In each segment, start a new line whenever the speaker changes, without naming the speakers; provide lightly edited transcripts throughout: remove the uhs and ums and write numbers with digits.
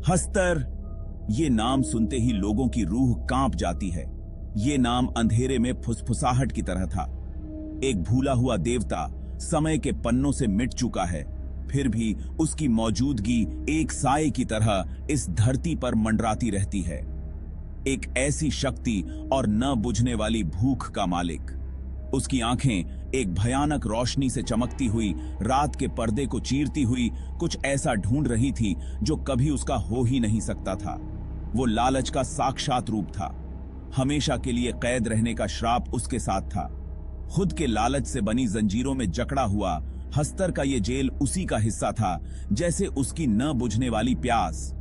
हस्तर, ये नाम सुनते ही लोगों की रूह कांप जाती है। ये नाम अंधेरे में फुसफुसाहट की तरह था। एक भूला हुआ देवता, समय के पन्नों से मिट चुका है, फिर भी उसकी मौजूदगी एक साए की तरह इस धरती पर मंडराती रहती है। एक ऐसी शक्ति और न बुझने वाली भूख का मालिक। उसकी आंखें एक भयानक रोशनी से चमकती हुई रात के पर्दे को चीरती हुई कुछ ऐसा ढूंढ रही थी जो कभी उसका हो ही नहीं सकता था। वो लालच का साक्षात रूप था। हमेशा के लिए कैद रहने का श्राप उसके साथ था। खुद के लालच से बनी जंजीरों में जकड़ा हुआ हस्तर का ये जेल उसी का हिस्सा था, जैसे उसकी न बुझने वाली प्यास।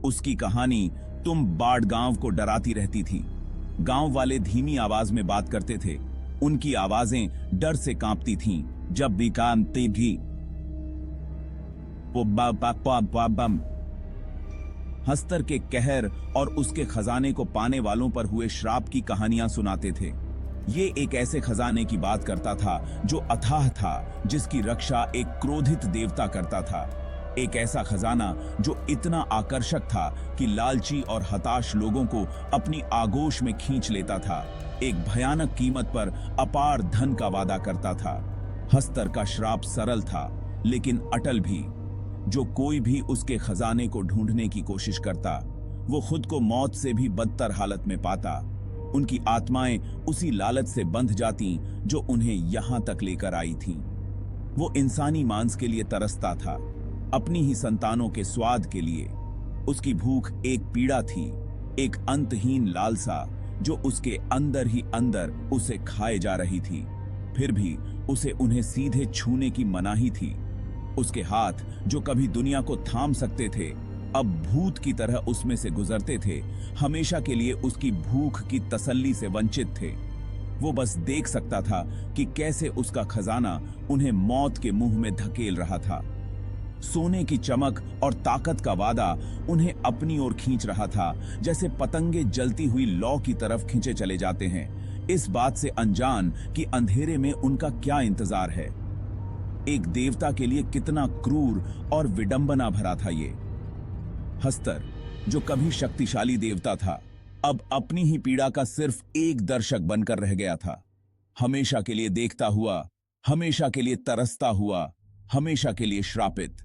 उसकी कहानी तुम बाड़ गांव को डराती रहती थी। गांव वाले धीमी आवाज में बात करते थे। उनकी आवाजें डर से कांपती थीं जब भी कांपती थी। वो बम हस्तर के कहर और उसके खजाने को पाने वालों पर हुए श्राप की कहानियां सुनाते थे। ये एक ऐसे खजाने की बात करता था जो अथाह था, जिसकी रक्षा एक क्रोधित देवता करता था। एक ऐसा खजाना जो इतना आकर्षक था कि लालची और हताश लोगों को अपनी आगोश में खींच लेता था। एक भयानक कीमत पर अपार धन का वादा करता था। हस्तर का श्राप सरल था लेकिन अटल भी। जो कोई भी उसके खजाने को ढूंढने की कोशिश करता, वो खुद को मौत से भी बदतर हालत में पाता। उनकी आत्माएं उसी लालच से बंध जाती जो उन्हें यहां तक लेकर आई थीं। वो इंसानी मांस के लिए तरसता था, अपनी ही संतानों के स्वाद के लिए। उसकी भूख एक पीड़ा थी, एक अंतहीन लालसा जो उसके अंदर ही अंदर उसे खाए जा रही थी। फिर भी उसे उन्हें सीधे छूने की मनाही थी। उसके हाथ जो कभी दुनिया को थाम सकते थे, अब भूत की तरह उसमें से गुजरते थे, हमेशा के लिए उसकी भूख की तसल्ली से वंचित थे। वो बस देख सकता था कि कैसे उसका खजाना उन्हें मौत के मुंह में धकेल रहा था। सोने की चमक और ताकत का वादा उन्हें अपनी ओर खींच रहा था, जैसे पतंगे जलती हुई लौ की तरफ खींचे चले जाते हैं, इस बात से अनजान कि अंधेरे में उनका क्या इंतजार है। एक देवता के लिए कितना क्रूर और विडंबना भरा था ये। हस्तर, जो कभी शक्तिशाली देवता था, अब अपनी ही पीड़ा का सिर्फ एक दर्शक बनकर रह गया था। हमेशा के लिए देखता हुआ, हमेशा के लिए तरसता हुआ, हमेशा के लिए श्रापित।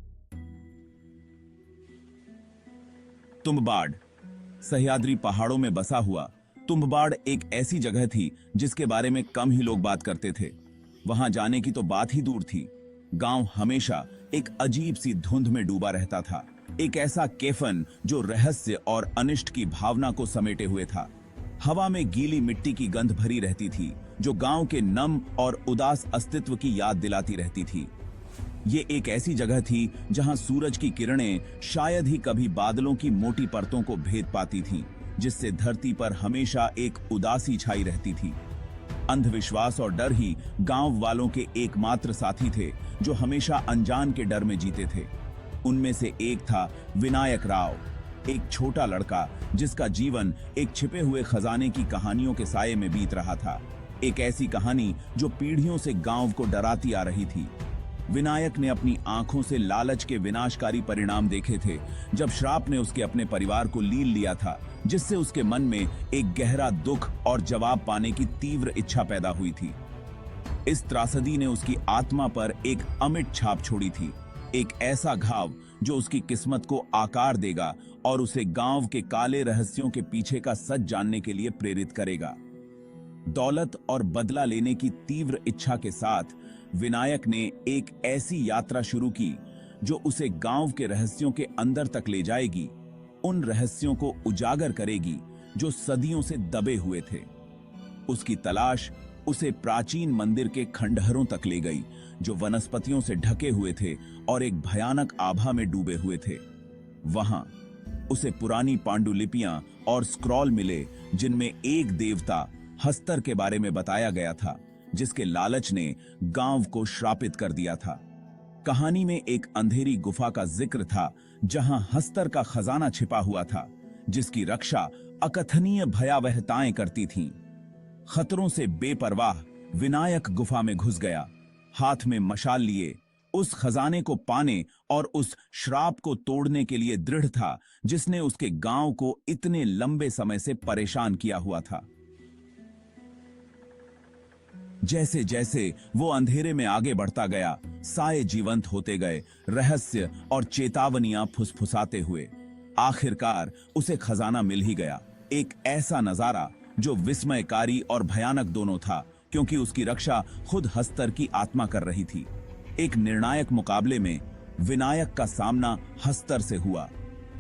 तुंबबाड़, सह्याद्री पहाड़ों में बसा हुआ तुंबबाड़ एक ऐसी जगह थी जिसके बारे में कम ही लोग बात करते थे। वहां जाने की तो बात ही दूर थी। गांव हमेशा एक अजीब सी धुंध में डूबा रहता था, एक ऐसा केफन जो रहस्य और अनिष्ट की भावना को समेटे हुए था। हवा में गीली मिट्टी की गंध भरी रहती थी जो गांव के नम और उदास अस्तित्व की याद दिलाती रहती थी। ये एक ऐसी जगह थी जहां सूरज की किरणें शायद ही कभी बादलों की मोटी परतों को भेद पाती थीं, जिससे धरती पर हमेशा एक उदासी छाई रहती थी। अंधविश्वास और डर ही गांव वालों के एकमात्र साथी थे जो हमेशा अनजान के डर में जीते थे। उनमें से एक था विनायक राव, एक छोटा लड़का जिसका जीवन एक छिपे हुए खजाने की कहानियों के साये में बीत रहा था। एक ऐसी कहानी जो पीढ़ियों से गांव को डराती आ रही थी। विनायक ने अपनी आंखों से लालच के विनाशकारी परिणाम देखे थे जब श्राप ने उसके अपने परिवार को लील लिया था, जिससे उसके मन में एक गहरा दुख और जवाब पाने की तीव्र इच्छा पैदा हुई थी। इस त्रासदी ने उसकी आत्मा पर एक अमिट छाप छोड़ी थी, एक ऐसा घाव जो उसकी किस्मत को आकार देगा और उसे गांव के काले रहस्यों के पीछे का सच जानने के लिए प्रेरित करेगा। दौलत और बदला लेने की तीव्र इच्छा के साथ विनायक ने एक ऐसी यात्रा शुरू की जो उसे गांव के रहस्यों के अंदर तक ले जाएगी, उन रहस्यों को उजागर करेगी जो सदियों से दबे हुए थे। उसकी तलाश उसे प्राचीन मंदिर के खंडहरों तक ले गई जो वनस्पतियों से ढके हुए थे और एक भयानक आभा में डूबे हुए थे। वहां उसे पुरानी पांडुलिपियां और स्क्रॉल मिले जिनमें एक देवता हस्तर के बारे में बताया गया था, जिसके लालच ने गांव को श्रापित कर दिया था। कहानी में एक अंधेरी गुफा का जिक्र था जहां हस्तर का खजाना छिपा हुआ था, जिसकी रक्षा अकथनीय भयावहताएं करती थीं। खतरों से बेपरवाह विनायक गुफा में घुस गया। हाथ में मशाल लिए उस खजाने को पाने और उस श्राप को तोड़ने के लिए दृढ़ था जिसने उसके गांव को इतने लंबे समय से परेशान किया हुआ था। जैसे जैसे वो अंधेरे में आगे बढ़ता गया, साए जीवंत होते गए, रहस्य और चेतावनियां फुसफुसाते हुए। आखिरकार उसे खजाना मिल ही गया। एक ऐसा नजारा जो विस्मयकारी और भयानक दोनों था, क्योंकि उसकी रक्षा खुद हस्तर की आत्मा कर रही थी। एक निर्णायक मुकाबले में विनायक का सामना हस्तर से हुआ।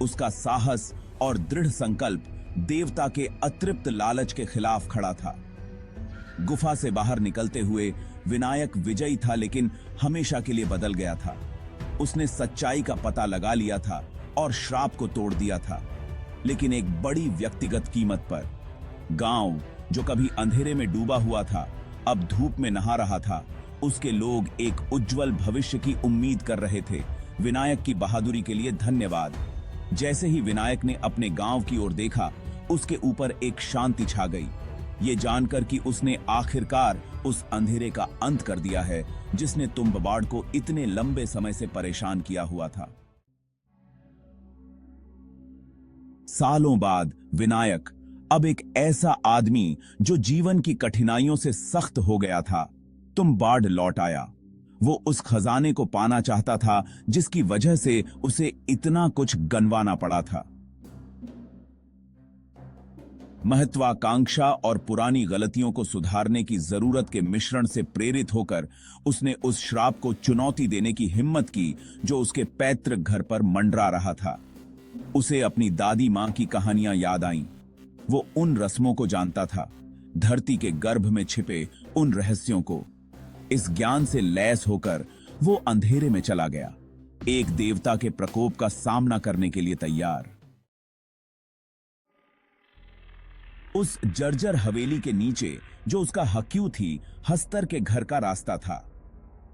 उसका साहस और दृढ़ संकल्प देवता के अतृप्त लालच के खिलाफ खड़ा था। गुफा से बाहर निकलते हुए विनायक विजयी था, लेकिन हमेशा के लिए बदल गया था। उसने सच्चाई का पता लगा लिया था और श्राप को तोड़ दिया था, लेकिन एक बड़ी व्यक्तिगत कीमत पर। गांव जो कभी अंधेरे में डूबा हुआ था, अब धूप में नहा रहा था। उसके लोग एक उज्जवल भविष्य की उम्मीद कर रहे थे। विनायक की बहादुरी के लिए धन्यवाद। जैसे ही विनायक ने अपने गांव की ओर देखा, उसके ऊपर एक शांति छा गई, ये जानकर कि उसने आखिरकार उस अंधेरे का अंत कर दिया है जिसने तुम्बबाड़ को इतने लंबे समय से परेशान किया हुआ था। सालों बाद विनायक, अब एक ऐसा आदमी जो जीवन की कठिनाइयों से सख्त हो गया था, तुम्बाड़ लौट आया। वो उस खजाने को पाना चाहता था जिसकी वजह से उसे इतना कुछ गंवाना पड़ा था। महत्वाकांक्षा और पुरानी गलतियों को सुधारने की जरूरत के मिश्रण से प्रेरित होकर उसने उस श्राप को चुनौती देने की हिम्मत की जो उसके पैतृक घर पर मंडरा रहा था। उसे अपनी दादी मां की कहानियां याद आईं। वो उन रस्मों को जानता था, धरती के गर्भ में छिपे उन रहस्यों को। इस ज्ञान से लैस होकर वो अंधेरे में चला गया, एक देवता के प्रकोप का सामना करने के लिए तैयार। उस जर्जर हवेली के नीचे जो उसका हक्यू थी, हस्तर के घर का रास्ता था।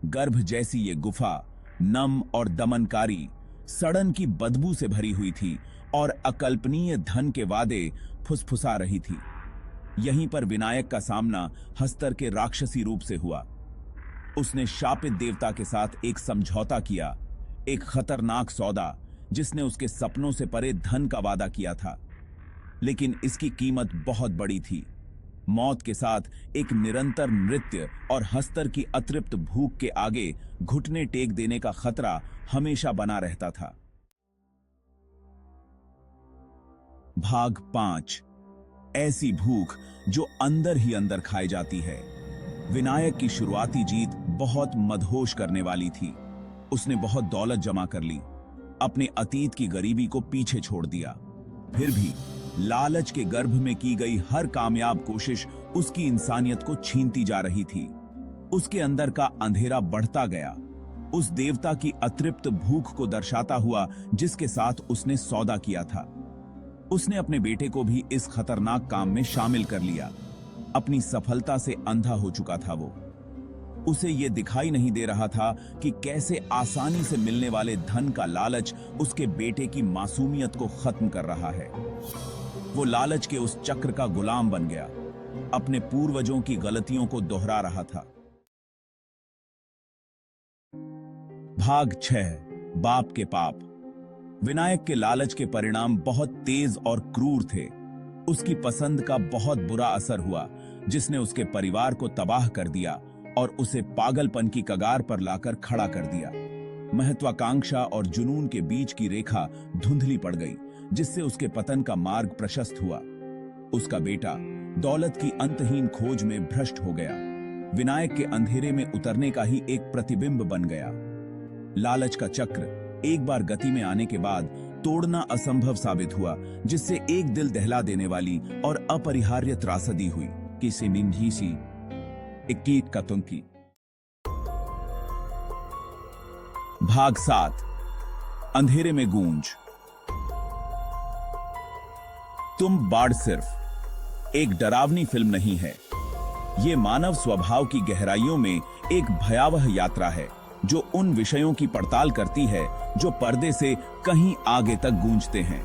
गर्भ जैसी ये गुफा नम और दमनकारी, सड़न की बदबू से भरी हुई थी और अकल्पनीय धन के वादे फुसफुसा रही थी। यहीं पर विनायक का सामना हस्तर के राक्षसी रूप से हुआ। उसने शापित देवता के साथ एक समझौता किया, एक खतरनाक सौदा जिसने उसके सपनों से परे धन का वादा किया था। लेकिन इसकी कीमत बहुत बड़ी थी। मौत के साथ एक निरंतर नृत्य और हस्तर की अतृप्त भूख के आगे घुटने टेक देने का खतरा हमेशा बना रहता था। भाग 5, ऐसी भूख जो अंदर ही अंदर खाई जाती है। विनायक की शुरुआती जीत बहुत मदहोश करने वाली थी। उसने बहुत दौलत जमा कर ली, अपने अतीत की गरीबी को पीछे छोड़ दिया। फिर भी लालच के गर्भ में की गई हर कामयाब कोशिश उसकी इंसानियत को छीनती जा रही थी। उसके अंदर का अंधेरा बढ़ता गया, उस देवता की अतृप्त भूख को दर्शाता हुआ जिसके साथ उसने सौदा किया था। उसने अपने बेटे को भी इस खतरनाक काम में शामिल कर लिया। अपनी सफलता से अंधा हो चुका था वो। उसे यह दिखाई नहीं दे रहा था कि कैसे आसानी से मिलने वाले धन का लालच उसके बेटे की मासूमियत को खत्म कर रहा है। वो लालच के उस चक्र का गुलाम बन गया, अपने पूर्वजों की गलतियों को दोहरा रहा था। भाग 6, बाप के पाप। विनायक के लालच के परिणाम बहुत तेज और क्रूर थे। उसकी पसंद का बहुत बुरा असर हुआ जिसने उसके परिवार को तबाह कर दिया और उसे पागलपन की कगार पर लाकर खड़ा कर दिया। महत्वाकांक्षा और जुनून के बीच की रेखा धुंधली पड़ गई, जिससे उसके पतन का मार्ग प्रशस्त हुआ। उसका बेटा दौलत की अंतहीन खोज में भ्रष्ट हो गया, विनायक के अंधेरे में उतरने का ही एक प्रतिबिंब बन गया। लालच का चक्र एक बार गति में आने के बाद तोड़ना असंभव साबित हुआ, जिससे एक दिल दहला देने वाली और अपरिहार्य त्रासदी हुई। किसी निंजी सी एक कीट का तुंकी। भाग 7, अंधेरे में गूंज। तुम्बाड़ सिर्फ एक डरावनी फिल्म नहीं है, ये मानव स्वभाव की गहराइयों में एक भयावह यात्रा है जो उन विषयों की पड़ताल करती है जो पर्दे से कहीं आगे तक गूंजते हैं।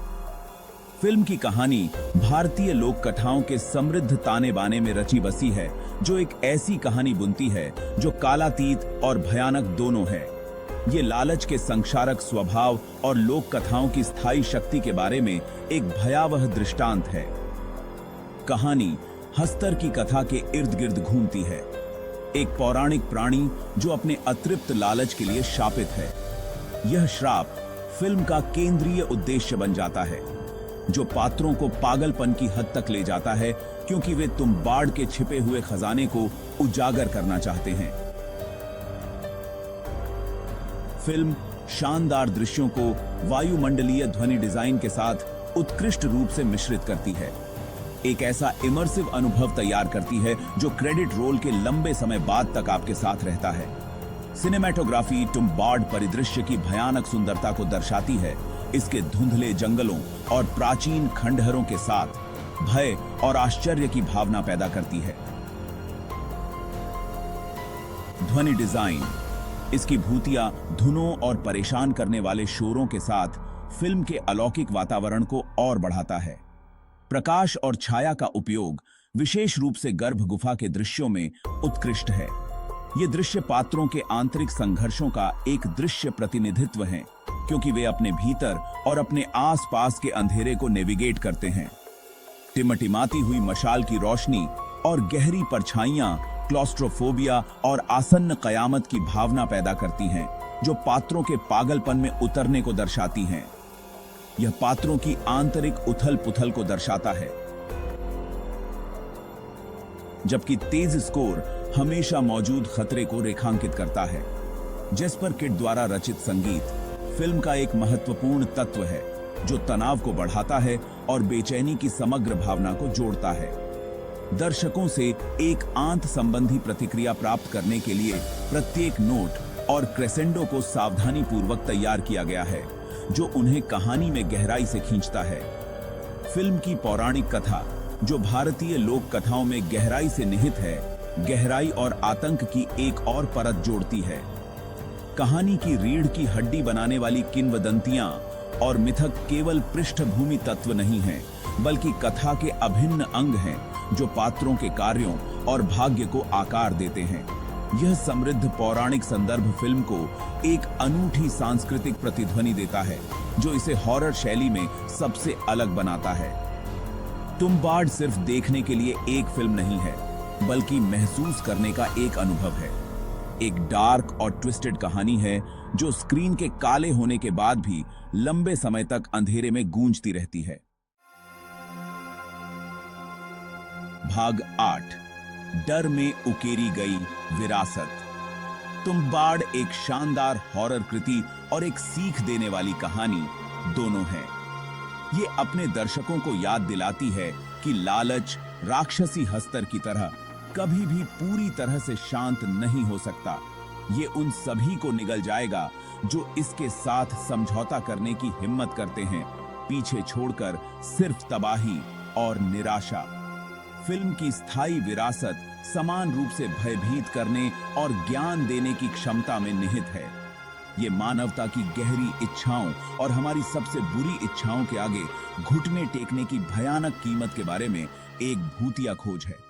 फिल्म की कहानी भारतीय लोक कथाओं के समृद्ध ताने बाने में रची बसी है, जो एक ऐसी कहानी बुनती है जो कालातीत और भयानक दोनों है। ये लालच के संक्षारक स्वभाव और लोक कथाओं की स्थायी शक्ति के बारे में एक भयावह दृष्टांत है। कहानी हस्तर की कथा के इर्द गिर्द घूमती है, एक पौराणिक प्राणी जो अपने अतृप्त लालच के लिए शापित है। यह श्राप फिल्म का केंद्रीय उद्देश्य बन जाता है, जो पात्रों को पागलपन की हद तक ले जाता है क्योंकि वे तुम्बाड़ के छिपे हुए खजाने को उजागर करना चाहते हैं। फिल्म शानदार दृश्यों को वायुमंडलीय ध्वनि डिजाइन के साथ उत्कृष्ट रूप से मिश्रित करती है, एक ऐसा इमर्सिव अनुभव तैयार करती है जो क्रेडिट रोल के लंबे समय बाद तक आपके साथ रहता है। सिनेमैटोग्राफी तुम्बाड़ परिदृश्य की भयानक सुंदरता को दर्शाती है, इसके धुंधले जंगलों और प्राचीन खंडहरों के साथ भय और आश्चर्य की भावना पैदा करती है। ध्वनि डिजाइन, इसकी भूतिया धुनों और परेशान करने वाले शोरों के साथ फिल्म के अलौकिक वातावरण को और बढ़ाता है। प्रकाश और छाया का उपयोग विशेष रूप से गर्भ गुफा के दृश्यों में उत्कृष्ट है। ये दृश्य पात्रों के आंतरिक संघर्षों का एक दृश्य प्रतिनिधित्व है, क्योंकि वे अपने भीतर और अपने आसपास के अंधेरे को नेविगेट करते हैं। टिमटिमाती हुई मशाल की रोशनी और गहरी परछाइयां क्लॉस्ट्रोफोबिया और आसन्न कयामत की भावना पैदा करती हैं, जो पात्रों के पागलपन में उतरने को दर्शाती हैं। यह पात्रों की आंतरिक उथल-पुथल को दर्शाता है, जबकि तेज स्कोर हमेशा मौजूद खतरे को रेखांकित करता है। जेस्पर किड द्वारा रचित संगीत फिल्म का एक महत्वपूर्ण तत्व है, जो तनाव को बढ़ाता है और बेचैनी की समग्र भावना को जोड़ता है। दर्शकों से एक आंत संबंधी प्रतिक्रिया प्राप्त करने के लिए प्रत्येक नोट और क्रेसेंडो को सावधानी पूर्वक तैयार किया गया है, जो उन्हें कहानी में गहराई से खींचता है। फिल्म की पौराणिक कथा, जो भारतीय लोक कथाओं में गहराई से निहित है, गहराई और आतंक की एक और परत जोड़ती है। कहानी की रीढ़ की हड्डी बनाने वाली किंवदंतियां और मिथक केवल पृष्ठभूमि तत्व नहीं हैं, बल्कि कथा के अभिन्न अंग हैं, जो पात्रों के कार्यों और भाग्य को आकार देते हैं। यह समृद्ध पौराणिक संदर्भ फिल्म को एक अनूठी सांस्कृतिक प्रतिध्वनि देता है, जो इसे हॉरर शैली में सबसे अलग बनाता है। तुम्बाड़ सिर्फ देखने के लिए एक फिल्म नहीं है, बल्कि महसूस करने का एक अनुभव है। एक डार्क और ट्विस्टेड कहानी है, जो स्क्रीन के काले होने के बाद भी लंबे समय तक अंधेरे में गूंजती रहती है। भाग 8, डर में उकेरी गई विरासत। तुम्बाड़ एक शानदार हॉरर कृति और एक सीख देने वाली कहानी दोनों है। ये अपने दर्शकों को याद दिलाती है कि लालच राक्षसी हस्तर की तरह कभी भी पूरी तरह से शांत नहीं हो सकता। ये उन सभी को निगल जाएगा जो इसके साथ समझौता करने की हिम्मत करते हैं, पीछे छोड़कर सिर्फ तबाही और निराशा। फिल्म की स्थायी विरासत समान रूप से भयभीत करने और ज्ञान देने की क्षमता में निहित है। ये मानवता की गहरी इच्छाओं और हमारी सबसे बुरी इच्छाओं के आगे घुटने टेकने की भयानक कीमत के बारे में एक भूतिया खोज है।